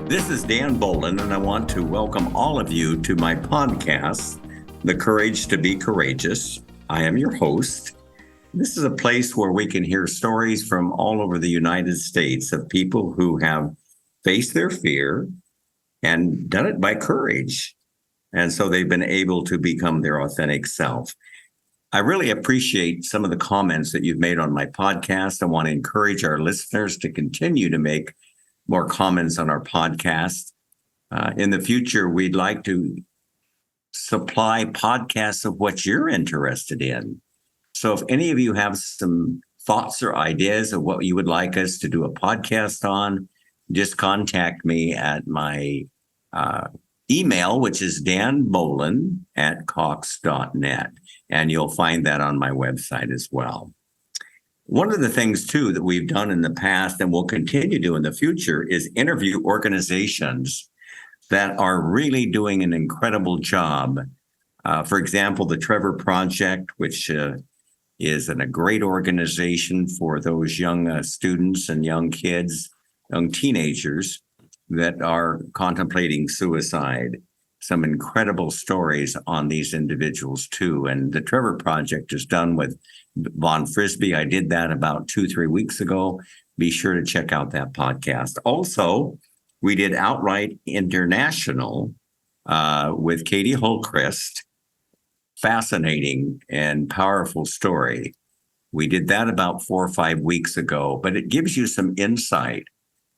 This is Dan Bolen, and I want to welcome all of you to my podcast, The Courage to Be Courageous. I am your host. This is a place where we can hear stories from all over the United States of people who have faced their fear and done it by courage. And so they've been able to become their authentic self. I really appreciate some of the comments that you've made on my podcast. I want to encourage our listeners to continue to make more comments on our podcast. In the future, we'd like to supply podcasts of what you're interested in. So if any of you have some thoughts or ideas of what you would like us to do a podcast on, just contact me at my email, which is danbolen@cox.net. And you'll find that on my website as well. One of the things, too, that we've done in the past and will continue to do in the future is interview organizations that are really doing an incredible job. For example, the Trevor Project, which is a great organization for those young students and young kids, young teenagers that are contemplating suicide. Some incredible stories on these individuals, too. And the Trevor Project is done with Von Frisbee. I did that about 2-3 weeks ago. Be sure to check out that podcast. Also, we did Outright International with Katie Holchrist. Fascinating and powerful story. We did that about 4 or 5 weeks ago, but it gives you some insight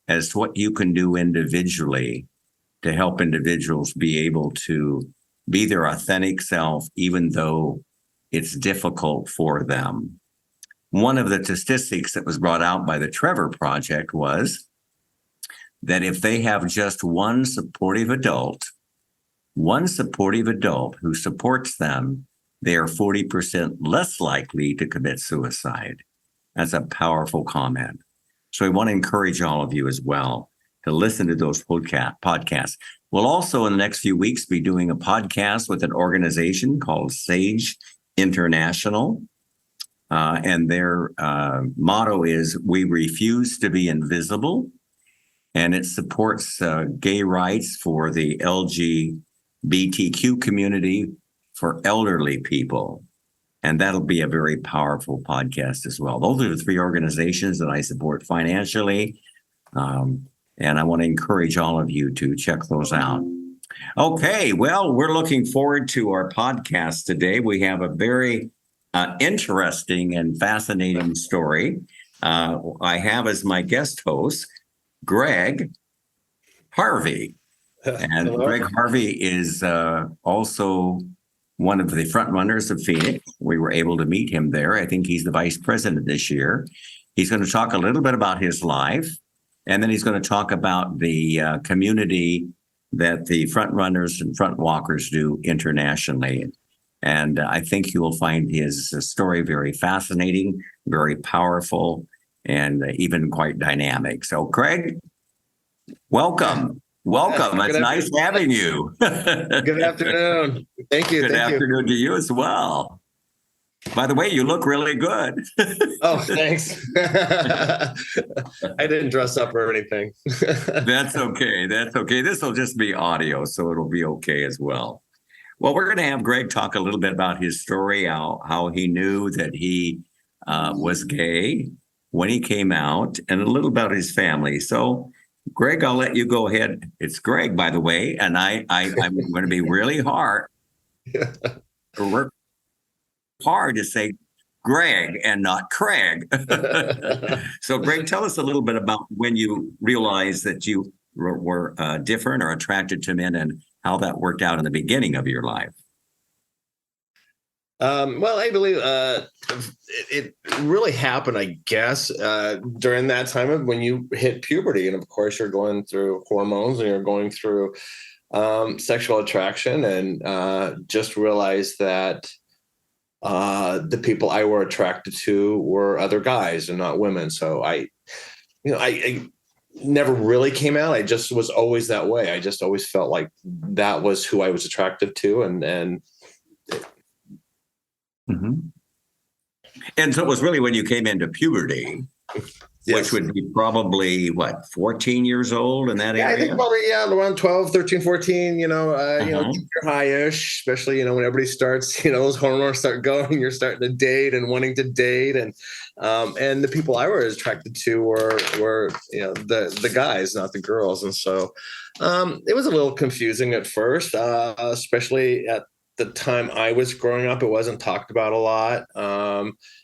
as to what you can do individually to help individuals be able to be their authentic self, even though it's difficult for them. One of the statistics that was brought out by the Trevor Project was that if they have just one supportive adult who supports them, they are 40% less likely to commit suicide. That's a powerful comment. So I want to encourage all of you as well to listen to those podcasts. We'll also, in the next few weeks, be doing a podcast with an organization called Sage International. And their motto is, "We refuse to be invisible." And it supports gay rights for the LGBTQ community for elderly people. And that'll be a very powerful podcast as well. Those are the 3 organizations that I support financially. And I want to encourage all of you to check those out. Okay, well, we're looking forward to our podcast today. We have a very interesting and fascinating story. I have as my guest host, Greg Harvey. And Hello. Greg Harvey is also one of the front runners of Phoenix. We were able to meet him there. I think he's the vice president this year. He's going to talk a little bit about his life. And then he's going to talk about the community that the front runners and front walkers do internationally. And I think you will find his story very fascinating, very powerful, and even quite dynamic. So, Craig, welcome. Welcome. It's nice having you. Good afternoon. Thank you. Good afternoon to you as well. By the way, you look really good. Oh, thanks. I didn't dress up or anything. That's okay. That's okay. This will just be audio, so it'll be okay as well. Well, we're going to have Greg talk a little bit about his story, how he knew that he was gay when he came out, and a little about his family. So, Greg, I'll let you go ahead. It's Greg, by the way, and I'm going to be really hard to say Greg and not Craig. So, Greg, tell us a little bit about when you realized that you were different or attracted to men and how that worked out in the beginning of your life. Well, I believe it really happened, I guess, during that time of when you hit puberty. And of course, you're going through hormones and you're going through sexual attraction, and just realized that the people I were attracted to were other guys and not women. So I never really came out. I just was always that way. I just always felt like that was who I was attracted to. And Mm-hmm. And so it was really when you came into puberty which would be probably what, 14 years old in that Yeah, I area? think probably, yeah, around 12, 13, 14, Uh-huh. junior high-ish, especially, when everybody starts, those hormones start going, you're starting to date and wanting to date. And the people I was attracted to were, the guys, not the girls. And so, it was a little confusing at first, especially at the time I was growing up. It wasn't talked about a lot.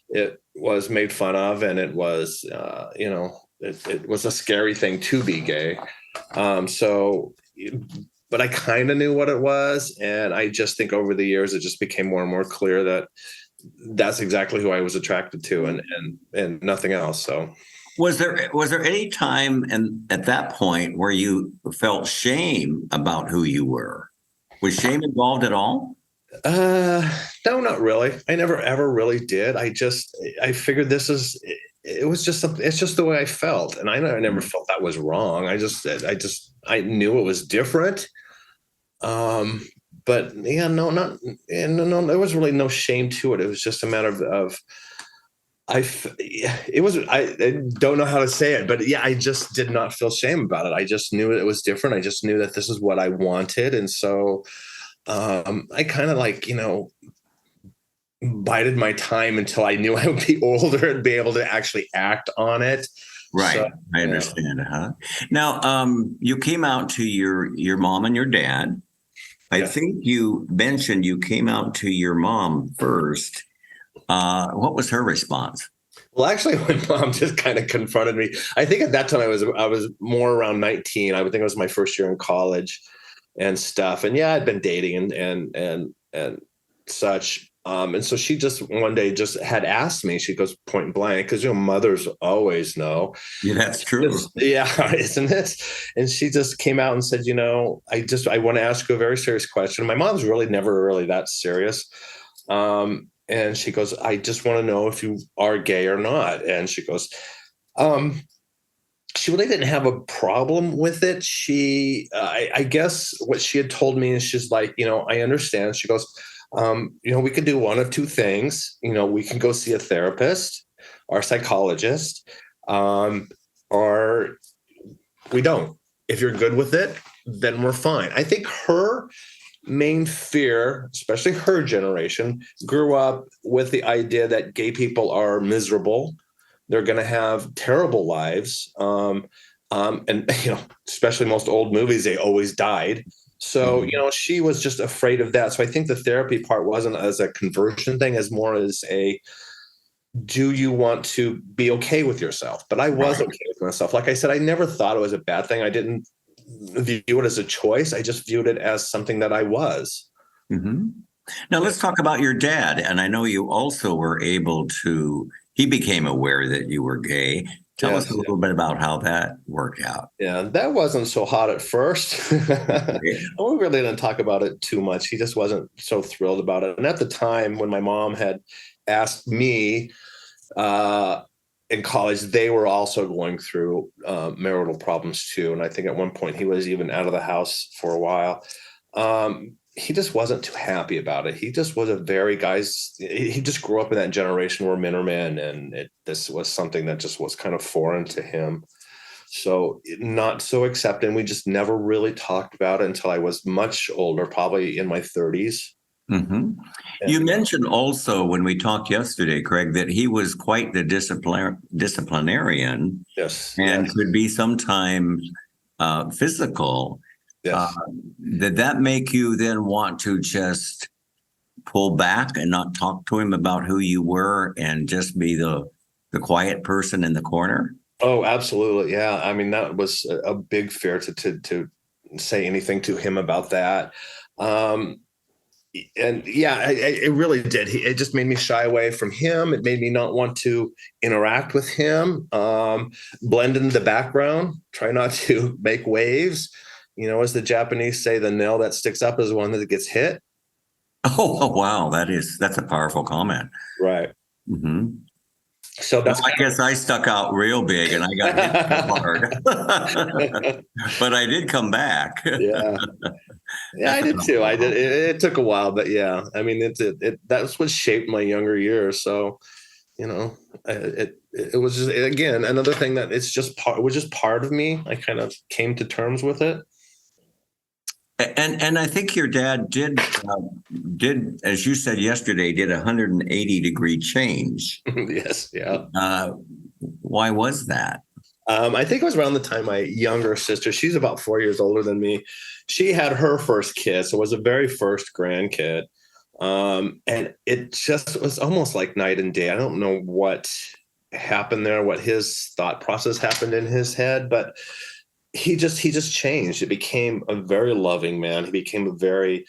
It was made fun of, and it was, it was a scary thing to be gay. So, but I kind of knew what it was. And I just think over the years, it just became more and more clear that that's exactly who I was attracted to, and nothing else. So, Was there any time at that point where you felt shame about who you were? Was shame involved at all? no, not really. I never ever really did. I figured it was just something. It's just the way I felt, and I never felt that was wrong. I knew it was different. But yeah, no, not, no, there was really no shame to it. It was just a matter of I don't know how to say it, but yeah, I just did not feel shame about it. I just knew it was different. I just knew that this is what I wanted. And so, I kind of bided my time until I knew I would be older and be able to actually act on it. Right. So, I understand. Huh? Now, you came out to your mom and your dad. I Yeah. think you mentioned you came out to your mom first. What was her response? Well, actually, my mom just kind of confronted me. I think at that time I was more around 19. I would think it was my first year in college and stuff. And yeah, I'd been dating and such. And so she just one day just had asked me. She goes point blank, because mothers always know. Yeah, that's true. Yeah, isn't it? And she just came out and said, I want to ask you a very serious question. My mom's really never really that serious. And she goes, I just want to know if you are gay or not. And she goes, she really didn't have a problem with it. I guess what she had told me is she's like, I understand. She goes, we could do one of two things. We can go see a therapist or psychologist, or we don't. If you're good with it, then we're fine. I think her main fear, especially her generation, grew up with the idea that gay people are miserable. They're going to have terrible lives. And, especially most old movies, they always died. So, she was just afraid of that. So I think the therapy part wasn't as a conversion thing, as more as do you want to be okay with yourself? But I was okay with myself. Like I said, I never thought it was a bad thing. I didn't view it as a choice. I just viewed it as something that I was. Mm-hmm. Now let's talk about your dad. And I know you also were he became aware that you were gay. Tell us a little bit about how that worked out. Yeah, that wasn't so hot at first. We really didn't talk about it too much. He just wasn't so thrilled about it. And at the time when my mom had asked me in college, they were also going through marital problems too. And I think at one point he was even out of the house for a while. He just wasn't too happy about it. He just was he just grew up in that generation where men are men. And this was something that just was kind of foreign to him. So not so accepting. We just never really talked about it until I was much older, probably in my 30s. Mm-hmm. You mentioned also when we talked yesterday, Craig, that he was quite the disciplinarian. Yes. And could be sometimes physical. Yes. Did that make you then want to just pull back and not talk to him about who you were and just be the quiet person in the corner? Oh, absolutely. Yeah. I mean, that was a big fear to say anything to him about that. And yeah, it really did. It just made me shy away from him. It made me not want to interact with him, blend in the background, try not to make waves. As the Japanese say, the nail that sticks up is one that gets hit. Oh, wow. That's a powerful comment. Right. Mm-hmm. So I guess I stuck out real big and I got hit hard, but I did come back. Yeah, I did too. I did. It took a while, but yeah, I mean, that's what shaped my younger years. So it was just, again, another thing that it was just part of me. I kind of came to terms with it. And I think your dad did, as you said yesterday, did a 180-degree change. Yes. Yeah. Why was that? I think it was around the time my younger sister, she's about 4 years older than me, she had her first kid. So it was the very first grandkid. And it just was almost like night and day. I don't know what happened there, what his thought process happened in his head, but he just changed. It became a very loving man. He became a very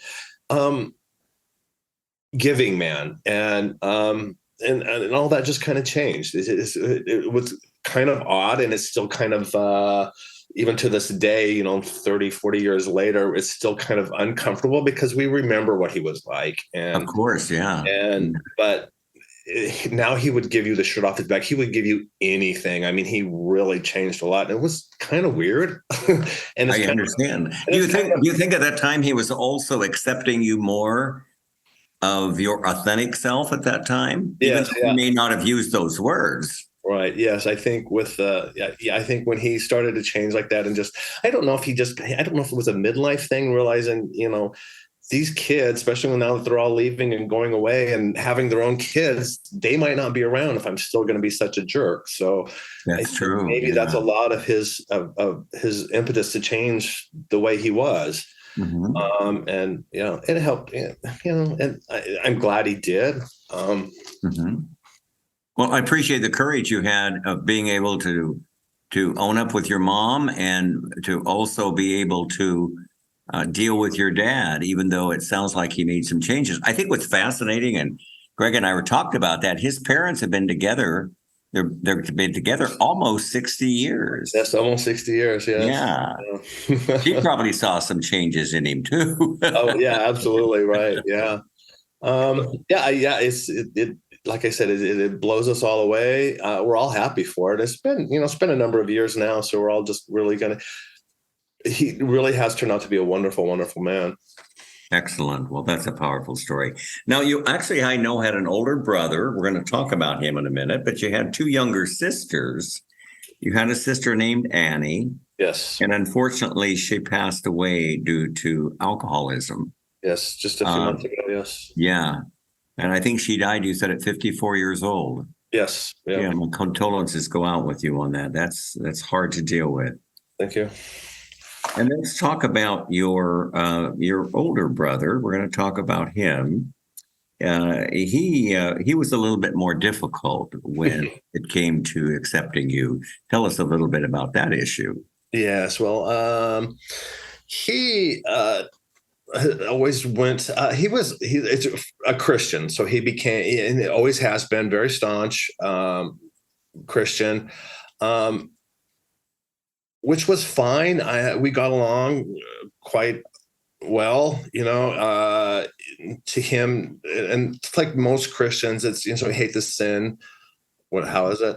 giving man, and all that just kind of changed. It was kind of odd, and it's still kind of even to this day, 30, 40 years later, it's still kind of uncomfortable because we remember what he was like. And of course, yeah. But now he would give you the shirt off his back. He would give you anything. I mean, he really changed a lot. And it was kind of weird. And I understand. Do you think at that time he was also accepting you more of your authentic self at that time? Yes, Even though he may not have used those words. Right. Yes. I think I think when he started to change like that, and I don't know if it was a midlife thing, realizing, these kids, especially now that they're all leaving and going away and having their own kids, they might not be around if I'm still going to be such a jerk. So that's true. Maybe that's a lot of his impetus to change the way he was. Mm-hmm. And it helped. And I'm glad he did. Mm-hmm. Well, I appreciate the courage you had of being able to own up with your mom and to also be able to deal with your dad, even though it sounds like he made some changes. I think what's fascinating, and Greg and I were talking about that, his parents have been together. They've been together almost 60 years. That's almost 60 years. Yes. Yeah. She probably saw some changes in him too. Oh yeah, absolutely. Right. Yeah. Yeah. It like I said, it blows us all away. We're all happy for it. It's been a number of years now. So we're all just really he really has turned out to be a wonderful, wonderful man. Excellent. Well, that's a powerful story. Now, you actually, I know, had an older brother. We're going to talk about him in a minute, but you had two younger sisters. You had a sister named Annie. Yes. And unfortunately, she passed away due to alcoholism. Yes, just a few months ago, yes. Yeah. And I think she died, you said, at 54 years old. Yes. Yeah, my condolences go out with you on that. That's hard to deal with. Thank you. And let's talk about your older brother. We're going to talk about him. He was a little bit more difficult when it came to accepting you. Tell us a little bit about that issue. Yes. Well, he always went. It's a Christian, so he became, and it always has been, very staunch Christian. Which was fine. We got along quite well, to him. And like most Christians, it's, we hate the sin. How is it?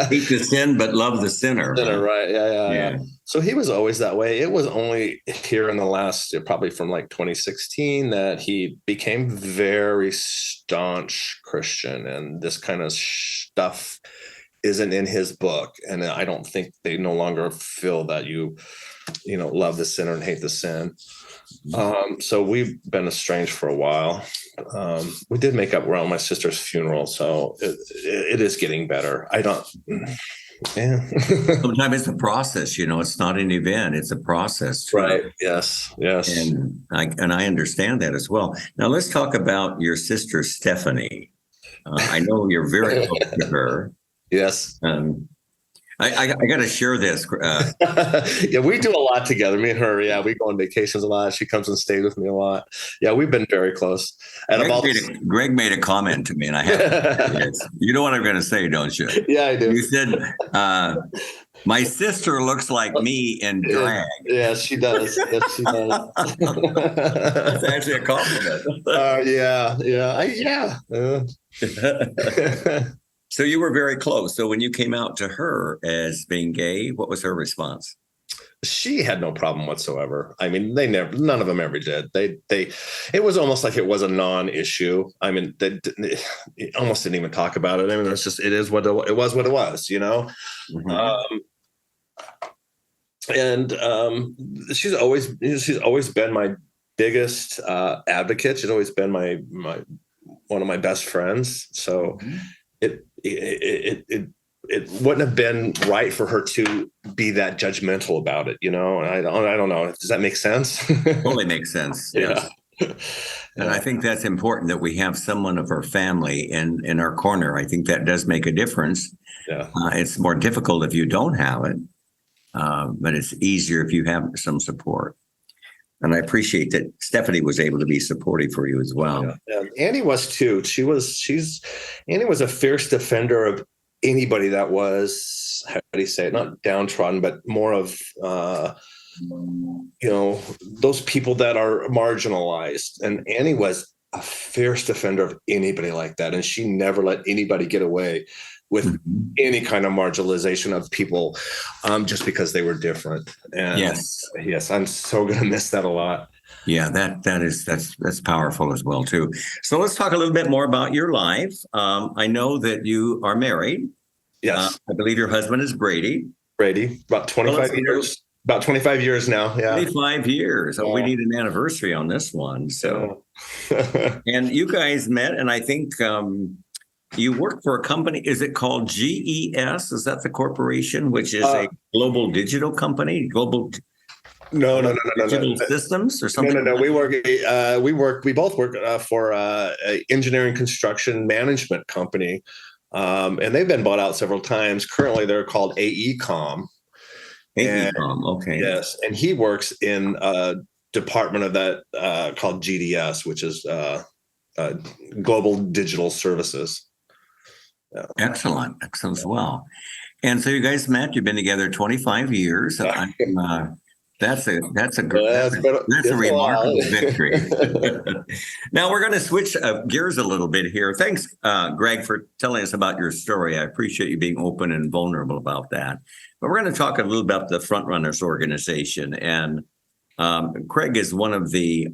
Hate the sin, but love the sinner. Right. Yeah. So he was always that way. It was only here in the last, probably from like 2016, that he became very staunch Christian, and this kind of stuff isn't in his book. And I don't think they no longer feel that you love the sinner and hate the sin. So we've been estranged for a while. We did make up around my sister's funeral, so it is getting better. Yeah. Sometimes it's a process, it's not an event, it's a process too. Right. Yes. And I understand that as well. Now let's talk about your sister, Stephanie. I know you're very close to her. Yes. I got to share this. Yeah, we do a lot together. Me and her. Yeah, we go on vacations a lot. She comes and stays with me a lot. Yeah, we've been very close. And Greg made a comment to me, and I have. You know what I'm going to say, don't you? Yeah, I do. You said, "My sister looks like me in drag." Yeah, she does. Yes, she does. That's actually a compliment. Yeah. So you were very close. So when you came out to her as being gay, what was her response? She had no problem whatsoever. I mean, none of them ever did. It was almost like it was a non-issue. I mean, it almost didn't even talk about it. I mean, it was what it was, you know? Mhm. And she's always been my biggest advocate. She's always been my one of my best friends. So Mhm. it wouldn't have been right for her to be that judgmental about it, you know. And I don't know. Does that make sense? Totally makes sense. Yeah. Yes. And I think that's important that we have someone of our family in our corner. I think that does make a difference. Yeah. It's more difficult if you don't have it, but it's easier if you have some support. And I appreciate that Stephanie was able to be supportive for you as well. Yeah. Annie was too. Annie was a fierce defender of anybody that was, how do you say it, not downtrodden, but more of those people that are marginalized. And Annie was a fierce defender of anybody like that, and she never let anybody get away with Mhm. any kind of marginalization of people just because they were different. And yes, I'm so gonna miss that a lot. Yeah, that's powerful as well too. So let's talk a little bit more about your life. I know that you are married. Yes, I believe your husband is Brady. Brady, about Tell us 25 a little- years. About 25 years now. Yeah. 25 years. Oh, we need an anniversary on this one. So, Yeah. and you guys met, and I think you work for a company. Is it called GES? Is that the corporation, which is a global digital company, global digital systems or something? No. We both work for a engineering construction management company, and they've been bought out several times. Currently, they're called AECom. AECom, okay. Yes, and he works in a department of that called GDS, which is Global Digital Services. Yeah. Excellent as well. And so you guys met. You've been together 25 years. That's a remarkable victory. Now we're going to switch gears a little bit here. Thanks, Greg, for telling us about your story. I appreciate you being open and vulnerable about that. But we're going to talk a little about the Frontrunners organization. And Craig is one of the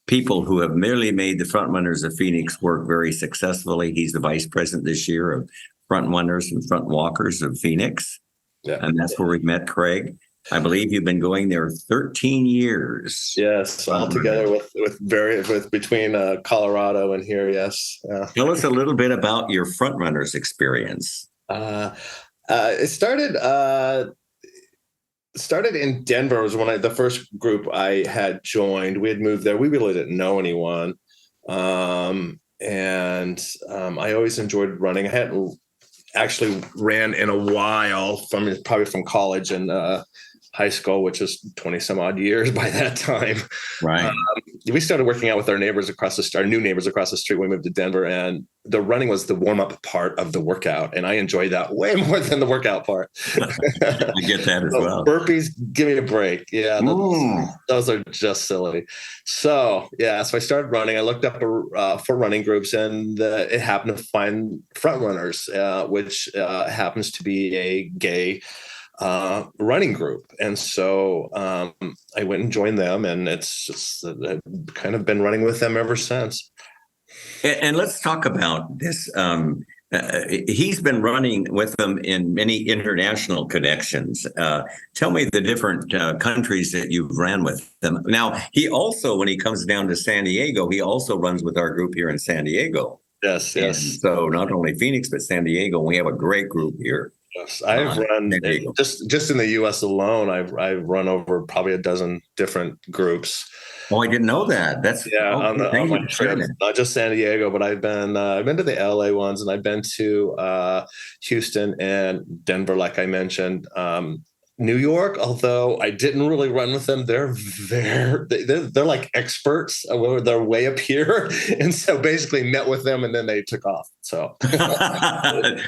people who have merely made the Frontrunners of Phoenix work very successfully. He's the vice president this year of Frontrunners and Front Walkers of Phoenix. Yeah. And that's where we met Craig. I believe you've been going there 13 years. Yes, all together with between Colorado and here. Yes. Tell us a little bit about your Frontrunners experience. It started in Denver. Was the first group I had joined. We had moved there. We really didn't know anyone, and I always enjoyed running. I hadn't actually ran in a while, probably from college and high school, which is 20 some odd years by that time. Right. We started working out with our new neighbors across the street when we moved to Denver, and the running was the warm-up part of the workout, and I enjoyed that way more than the workout part. I get that as well. Burpees, give me a break. Yeah, those are just silly. So I started running. I looked up for running groups, and it happened to find Frontrunners, which happens to be a gay running group. And so I went and joined them, and it's just I've kind of been running with them ever since. And let's talk about this. He's been running with them in many international connections. Tell me the different countries that you've ran with them. Now, he also, when he comes down to San Diego, he also runs with our group here in San Diego. Yes. And so not only Phoenix, but San Diego. We have a great group here. Yes, I've run just in the U.S. alone. I've run over probably a dozen different groups. Oh, I didn't know that. That's on my trip, not just San Diego, but I've been to the LA ones, and I've been to Houston and Denver, like I mentioned. New York, although I didn't really run with them, they're like experts. They're way up here, and so basically met with them, and then they took off. So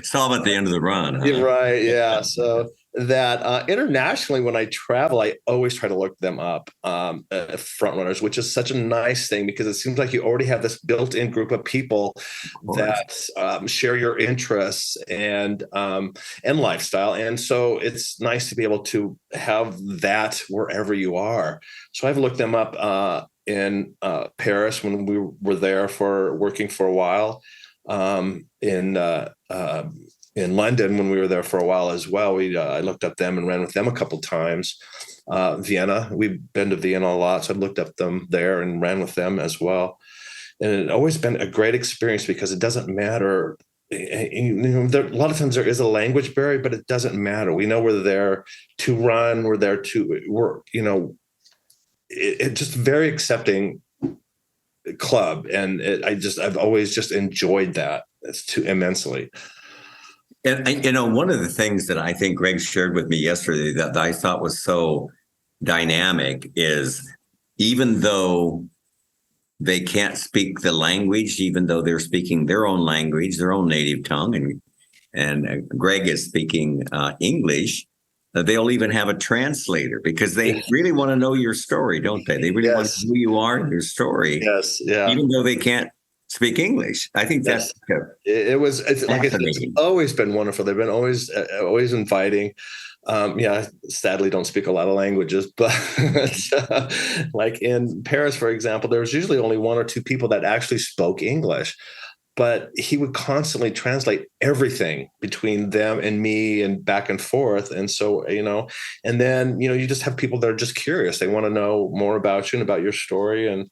saw them at the end of the run. Huh? You're right, yeah. So that internationally, when I travel, I always try to look them up, front runners, which is such a nice thing because it seems like you already have this built-in group of people that share your interests and lifestyle, and so it's nice to be able to have that wherever you are. So I've looked them up in Paris when we were there for working for a while. In London, when we were there for a while as well, I looked up them and ran with them a couple times. Vienna, we've been to Vienna a lot, so I looked up them there and ran with them as well. And it's always been a great experience because it doesn't matter. You know, a lot of times there is a language barrier, but it doesn't matter. We know we're there to run, we're there to work. You know, it's just very accepting club, and I've always just enjoyed that. It's too immensely. And, you know, one of the things that I think Greg shared with me yesterday that I thought was so dynamic is even though they can't speak the language, even though they're speaking their own language, their own native tongue, and Greg is speaking English, they'll even have a translator because they really want to know your story, don't they? They really want to know who you are and your story. Yes, yeah. Even though they can't speak English. I think that's it's like it's always been wonderful. They've been always inviting. Yeah, sadly don't speak a lot of languages, but like in Paris, for example, there was usually only one or two people that actually spoke English, but he would constantly translate everything between them and me and back and forth. And so, you know, and then, you know, you just have people that are just curious. They want to know more about you and about your story and,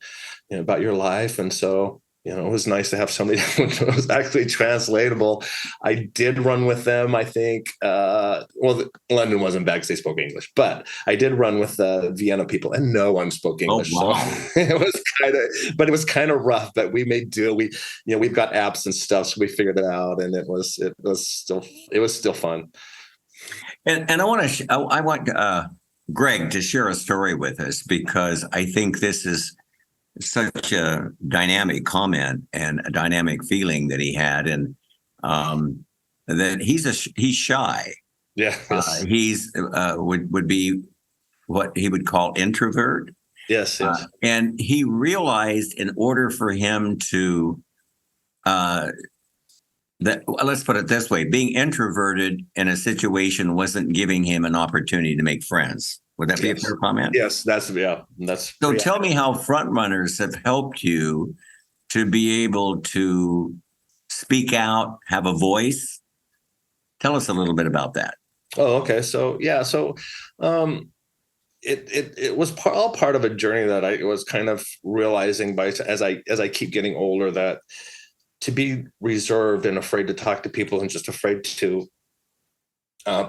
you know, about your life. And so, you know, it was nice to have somebody that was actually translatable. I did run with them, I think. London wasn't bad because they spoke English, but I did run with the Vienna people, and no one spoke English. Oh, wow. So it was kind of rough, but we made do. We've got apps and stuff, so we figured it out, and it was still fun. And I want Greg to share a story with us because I think this is such a dynamic comment and a dynamic feeling that he had, and that he's shy. Yeah, yes. He's would be what he would call introvert. Yes. And he realized in order for him to let's put it this way, being introverted in a situation wasn't giving him an opportunity to make friends. Would that be a fair comment? Yes, that's. So tell me how front runners have helped you to be able to speak out, have a voice. Tell us a little bit about that. Oh, okay. So yeah, it was all part of a journey that I was kind of realizing as I keep getting older, that to be reserved and afraid to talk to people and just afraid to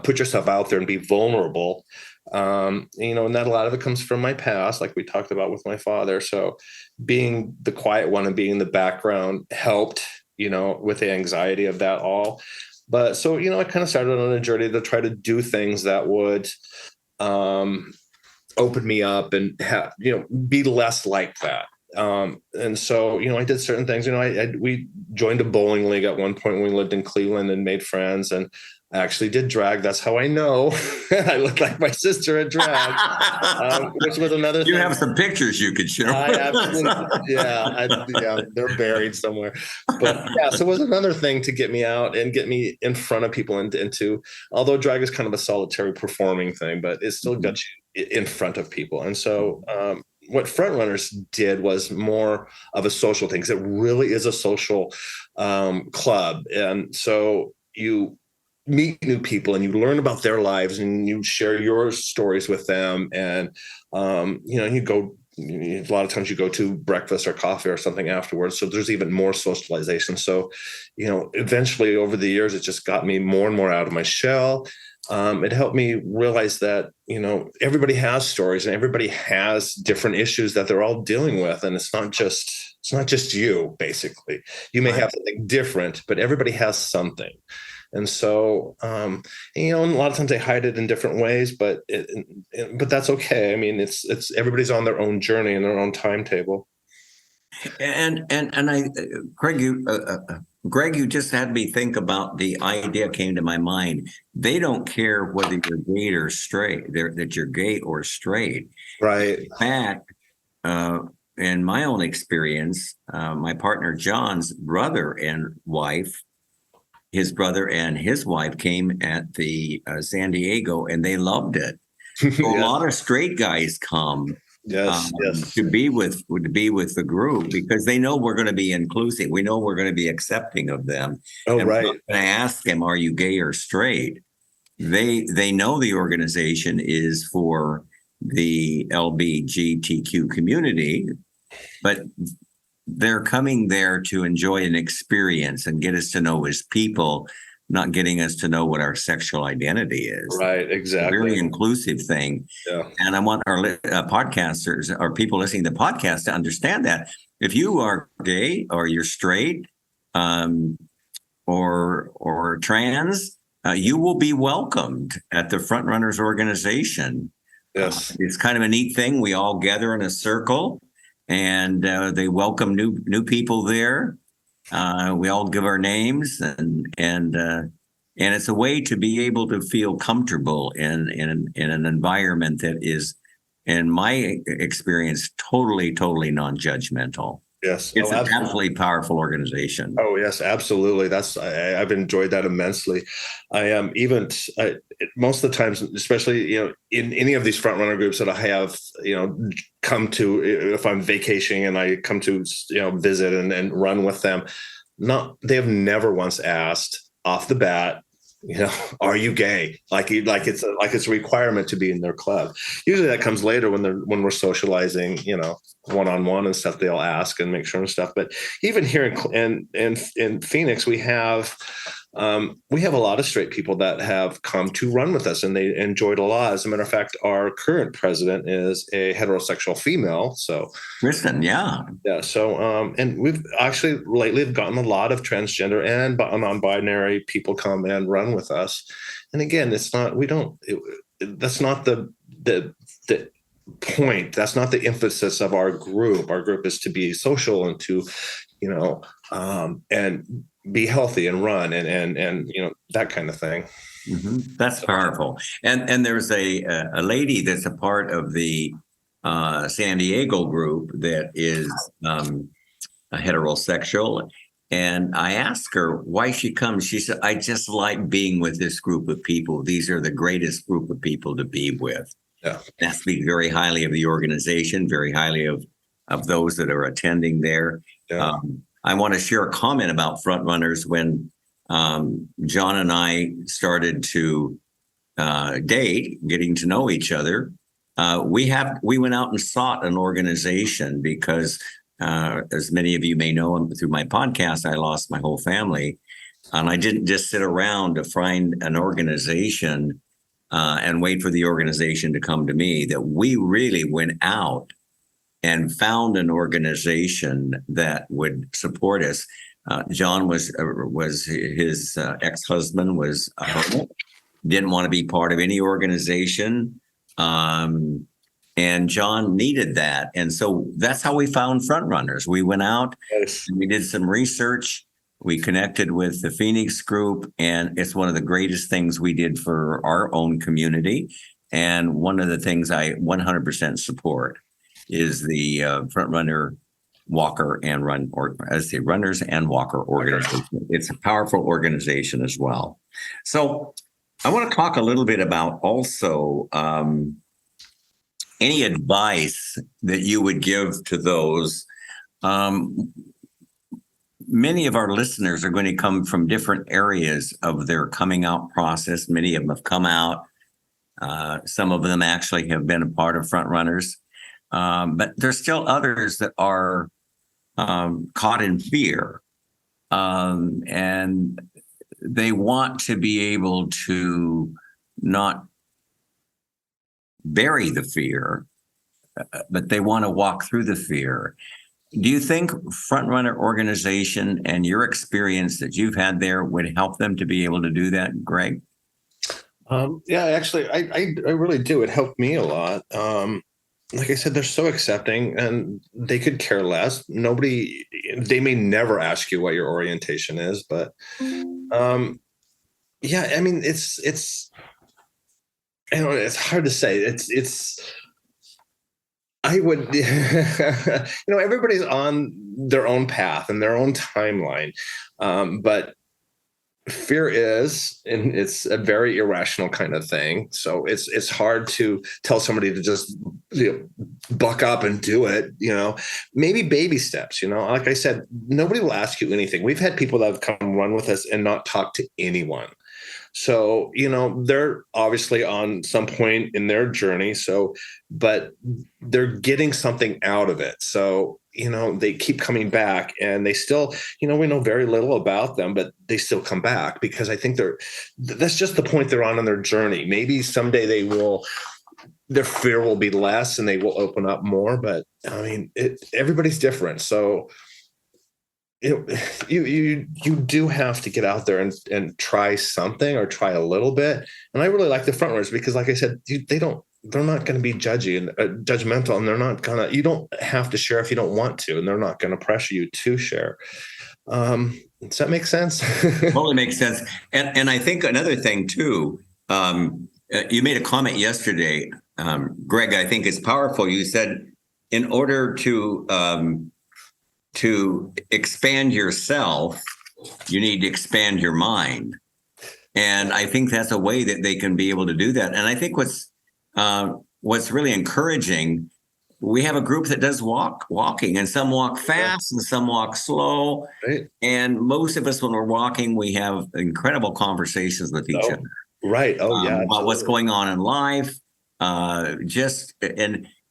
put yourself out there and be vulnerable. You know, and that a lot of it comes from my past, like we talked about with my father. So being the quiet one and being in the background helped, you know, with the anxiety of that all. But so, you know, I kind of started on a journey to try to do things that would open me up and have, you know, be less like that. And so, you know, I did certain things. You know, we joined a bowling league at one point when we lived in Cleveland and made friends, and I actually did drag. That's how I know. I look like my sister at drag, which was another thing. You have some pictures you could show. Yeah, they're buried somewhere. But yeah, so it was another thing to get me out and get me in front of people and into, although drag is kind of a solitary performing thing, but it still got you in front of people. And so what front runners did was more of a social thing, because it really is a social club. And so you meet new people and you learn about their lives and you share your stories with them. And, you know, a lot of times you go to breakfast or coffee or something afterwards. So there's even more socialization. So, you know, eventually over the years, it just got me more and more out of my shell. It helped me realize that, you know, everybody has stories and everybody has different issues that they're all dealing with. And it's not just you, basically. You may have something different, but everybody has something. And so, you know, and a lot of times they hide it in different ways, but that's okay. I mean, it's everybody's on their own journey and their own timetable. And Craig, Greg, you just had me think about the idea came to my mind. They don't care whether you're gay or straight, that you're gay or straight. Right. In fact, uh, in my own experience, my partner John's brother and wife, his brother and his wife came at the San Diego, and they loved it. So a Yes. lot of straight guys come Yes. Yes. to be with the group because they know we're going to be inclusive. We know we're going to be accepting of them. Oh, And right. when I ask them, "Are you gay or straight?" They know the organization is for the LGBTQ community, but they're coming there to enjoy an experience and get us to know as people, not getting us to know what our sexual identity is. Right. A Exactly. very inclusive thing. Yeah. And I want our podcasters or people listening to the podcast to understand that if you are gay or you're straight or trans, you will be welcomed at the Frontrunners organization. Yes. It's kind of a neat thing. We all gather in a circle, and they welcome new people there. We all give our names, and it's a way to be able to feel comfortable in an environment that is, in my experience, totally non-judgmental. Yes. It's an absolutely powerful organization. Oh, yes, absolutely. I've enjoyed that immensely. I am most of the times, especially, in any of these front runner groups that I have, come to, if I'm vacationing and I come to, visit and run with them, they have never once asked off the bat, are you gay? Like it's a requirement to be in their club. Usually that comes later when we're socializing, one-on-one and stuff. They'll ask and make sure and stuff. But even here in Phoenix, we have a lot of straight people that have come to run with us, and they enjoyed a lot. As a matter of fact, our current president is a heterosexual female. So Kristen, yeah. So and we've actually lately gotten a lot of transgender and non-binary people come and run with us. And again, that's not the point. That's not the emphasis of our group. Our group is to be social and to, and be healthy and run and that kind of thing. Mm-hmm. That's powerful. And there's a lady that's a part of the San Diego group that is a heterosexual. And I asked her why she comes. She said, "I just like being with this group of people. These are the greatest group of people to be with." Yeah. That speaks very highly of the organization, very highly of those that are attending there. Yeah. I want to share a comment about Frontrunners. When John and I started to date, getting to know each other, we went out and sought an organization because, as many of you may know through my podcast, I lost my whole family, and I didn't just sit around to find an organization and wait for the organization to come to me. That we really went out and found an organization that would support us. John was his ex-husband was didn't want to be part of any organization. And John needed that. And so that's how we found Frontrunners. We went out, Yes. and we did some research. We connected with the Phoenix group, and it's one of the greatest things we did for our own community. And one of the things I 100% support is the Frontrunner Walker and Run, or as the Runners and Walker organization. It's a powerful organization as well. So I want to talk a little bit about also any advice that you would give to those. Many of our listeners are going to come from different areas of their coming out process. Many of them have come out. Some of them actually have been a part of Frontrunners. But there's still others that are caught in fear. And they want to be able to not bury the fear, but they want to walk through the fear. Do you think Frontrunner organization and your experience that you've had there would help them to be able to do that, Greg? Yeah, actually, I really do. It helped me a lot. like I said, they're so accepting and they could care less. They may never ask you what your orientation is, but um, yeah, I mean, it's hard to say. I would, everybody's on their own path and their own timeline. But fear is, and it's a very irrational kind of thing. So it's hard to tell somebody to just buck up and do it. Maybe baby steps. Like I said, nobody will ask you anything. We've had people that have come run with us and not talk to anyone. So, they're obviously on some point in their journey. So, but they're getting something out of it. So, they keep coming back and they still, we know very little about them, but they still come back because I think that's just the point they're on their journey. Maybe someday their fear will be less and they will open up more. But I mean, everybody's different. So, you do have to get out there and try something or try a little bit. And I really like the front runners because, like I said, they're not going to be judgy and judgmental, and you don't have to share if you don't want to, and they're not going to pressure you to share. Does that make sense? Totally makes sense. And I think another thing too, you made a comment yesterday, Greg, I think it's powerful. You said in order to expand yourself, you need to expand your mind. And I think that's a way that they can be able to do that. And I think what's really encouraging, we have a group that does walking, and some walk fast and some walk slow. Right. And most of us, when we're walking, we have incredible conversations with each other. Right. Oh, yeah. About what's going on in life.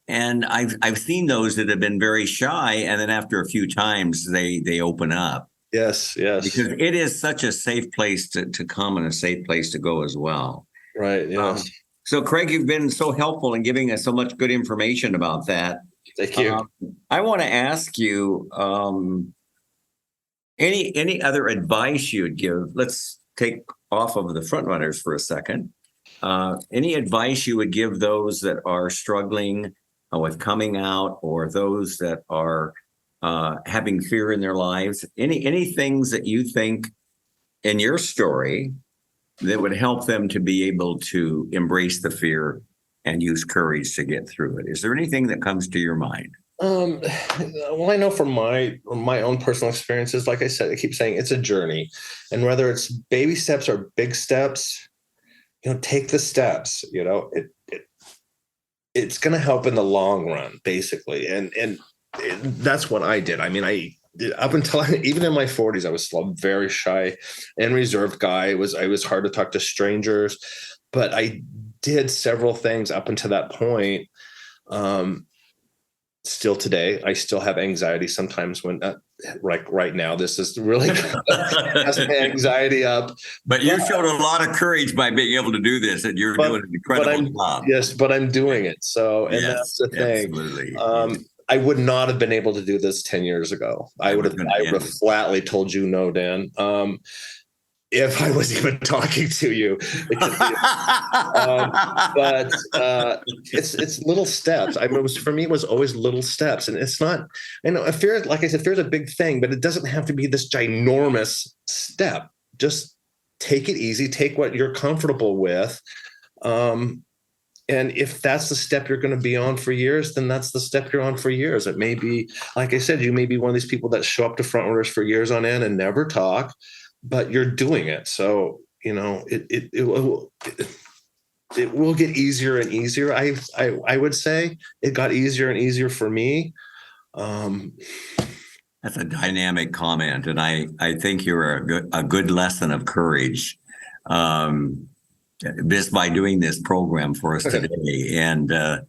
And I've seen those that have been very shy, and then after a few times, they open up. Yes. Because it is such a safe place to come and a safe place to go as well. Right. Yes. So, Craig, you've been so helpful in giving us so much good information about that. Thank you. I want to ask you any other advice you would give. Let's take off of the front runners for a second. Any advice you would give those that are struggling with coming out, or those that are having fear in their lives? Any things that you think in your story that would help them to be able to embrace the fear and use courage to get through it? Is there anything that comes to your mind? Well, I know from my own personal experiences, like I said, I keep saying it's a journey, and whether it's baby steps or big steps, take the steps. It's going to help in the long run, basically. And that's what I did. I mean, up until even in my 40s, I was still a very shy and reserved guy. I was hard to talk to strangers, but I did several things up until that point. Still today, I still have anxiety sometimes when, right now, this is really has my anxiety up. But you showed a lot of courage by being able to do this, and you're doing an incredible job. Yes, but I'm doing it. So, and that's the thing. Absolutely. I would not have been able to do this 10 years ago. I would have flatly told you no, Dan. If I was even talking to you, but it's little steps. For me, it was always little steps, and it's not. I know fear, like I said, fear is a big thing, but it doesn't have to be this ginormous step. Just take it easy. Take what you're comfortable with, and if that's the step you're going to be on for years, then that's the step you're on for years. It may be, like I said, you may be one of these people that show up to front runners for years on end and never talk, but you're doing it. So, it will get easier and easier. I would say it got easier and easier for me. That's a dynamic comment. And I think you're a good lesson of courage. Just by doing this program for us today. And I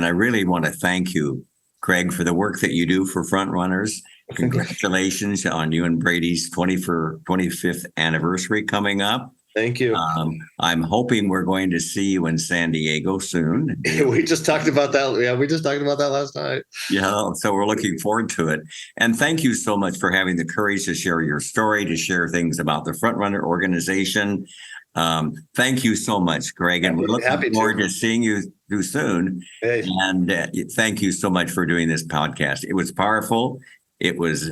really want to thank you, Craig, for the work that you do for Front Runners. Congratulations on you and Brady's 25th anniversary coming up. Thank you. I'm hoping we're going to see you in San Diego soon. We just talked about that. Yeah, we just talked about that last night. Yeah, so we're looking forward to it. And thank you so much for having the courage to share your story, to share things about the Front Runner organization. Thank you so much, Greg. And we're looking forward to seeing you soon. Hey. And thank you so much for doing this podcast. It was powerful. It was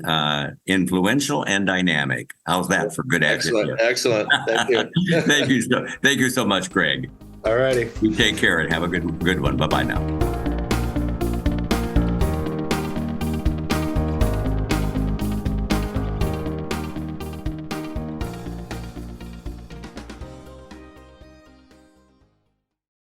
influential and dynamic. How's that for good adjective? Excellent. Thank you. Thank you so much, Greg. All righty. You take care and have a good one. Bye-bye now.